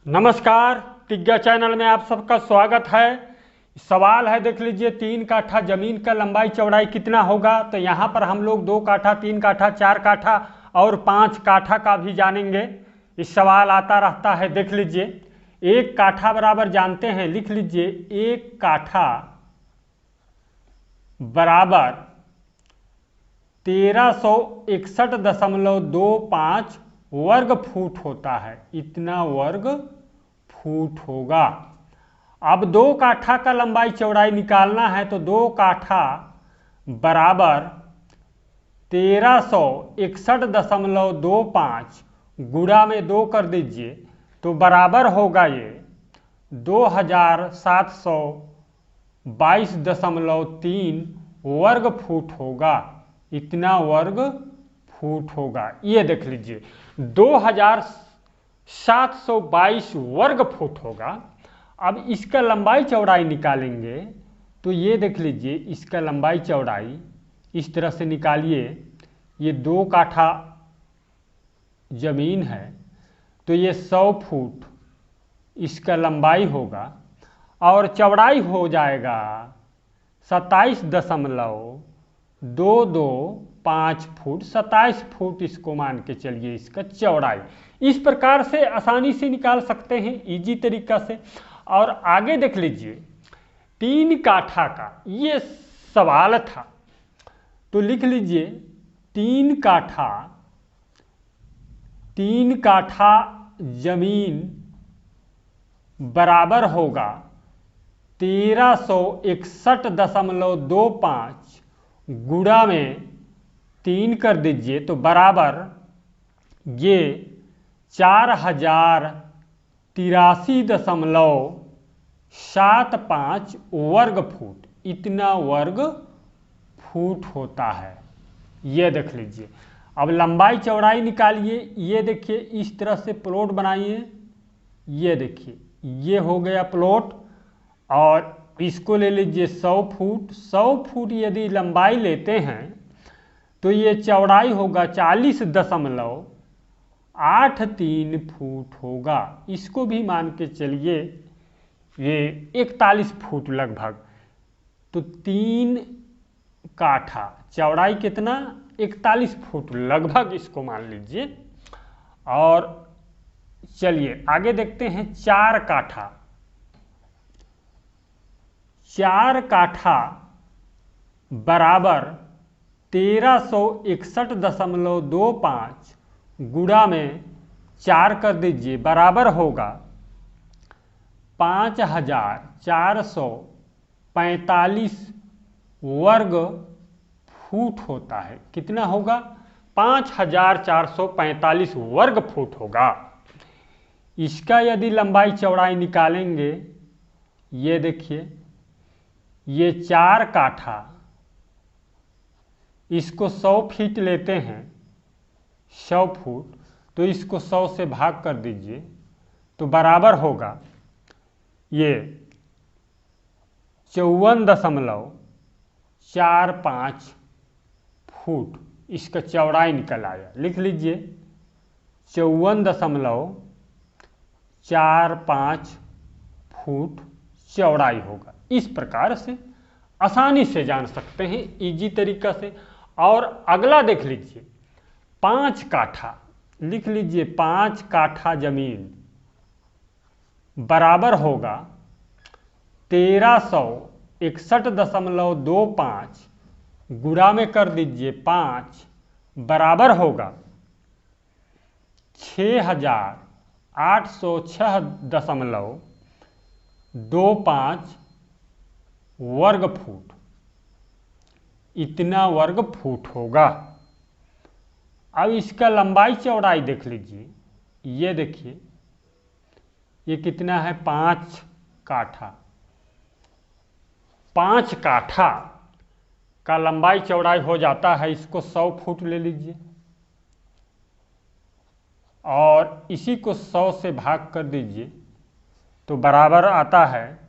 नमस्कार, टिग्गा चैनल में आप सबका स्वागत है। सवाल है, देख लीजिए, 3 काठा जमीन का लंबाई चौड़ाई कितना होगा। तो यहाँ पर हम लोग 2 काठा, 3 काठा, 4 काठा और 5 काठा का भी जानेंगे। इस सवाल आता रहता है। देख लीजिए, 1 काठा बराबर जानते हैं, लिख लीजिए 1 काठा बराबर 1361.25 वर्ग फुट होता है। इतना वर्ग फुट होगा। अब 2 काठा का लंबाई चौड़ाई निकालना है, तो 2 काठा बराबर 1361.25 गुणा में 2 कर दीजिए, तो बराबर होगा ये 2722.3 वर्ग फुट होगा। इतना वर्ग फुट होगा। ये देख लीजिए 2722 वर्ग फुट होगा। अब इसका लंबाई चौड़ाई निकालेंगे, तो ये देख लीजिए, इसका लंबाई चौड़ाई इस तरह से निकालिए। ये 2 काठा जमीन है, तो ये 100 फुट इसका लंबाई होगा और चौड़ाई हो जाएगा 27.225 फुट। 27 फुट इसको मान के चलिए इसका चौड़ाई। इस प्रकार से आसानी से निकाल सकते हैं, इजी तरीका से। और आगे देख लीजिए, 3 काठा का ये सवाल था, तो लिख लीजिए 3 काठा जमीन बराबर होगा 1361.25 गुणा में 3 कर दीजिए, तो बराबर ये 4083.75 वर्ग फुट। इतना वर्ग फुट होता है। ये देख लीजिए। अब लंबाई चौड़ाई निकालिए। ये देखिए, इस तरह से प्लॉट बनाइए। ये देखिए, ये हो गया प्लॉट। और इसको ले लीजिए 100 फुट। 100 फुट यदि लंबाई लेते हैं, तो ये चौड़ाई होगा 40.83 फुट होगा। इसको भी मान के चलिए ये 41 फुट लगभग। तो 3 काठा चौड़ाई कितना, 41 फुट लगभग, इसको मान लीजिए। और चलिए आगे देखते हैं। 4 काठा 4 काठा बराबर 1361.25 गुणा में 4 कर दीजिए, बराबर होगा 5445 वर्ग फुट होता है। कितना होगा? 5445 वर्ग फुट होगा। इसका यदि लंबाई चौड़ाई निकालेंगे, ये देखिए, ये 4 काठा, इसको 100 फीट लेते हैं, 100 फुट, तो इसको 100 से भाग कर दीजिए, तो बराबर होगा ये 54.45 फुट। इसका चौड़ाई निकल आया। लिख लीजिए 54.45 फुट चौड़ाई होगा। इस प्रकार से आसानी से जान सकते हैं, इजी तरीका से। और अगला देख लीजिए, 5 काठा। लिख लीजिए 5 काठा जमीन बराबर होगा 1361.25 गुणा में कर दीजिए 5, बराबर होगा 6806.25 वर्ग फुट। इतना वर्ग फुट होगा। अब इसका लंबाई चौड़ाई देख लीजिए। ये देखिए, ये कितना है? 5 काठा। 5 काठा का लंबाई चौड़ाई हो जाता है, इसको 100 फुट ले लीजिए और इसी को 100 से भाग कर दीजिए, तो बराबर आता है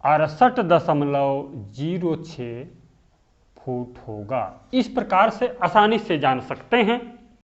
68.06 फुट होगा। इस प्रकार से आसानी से जान सकते हैं।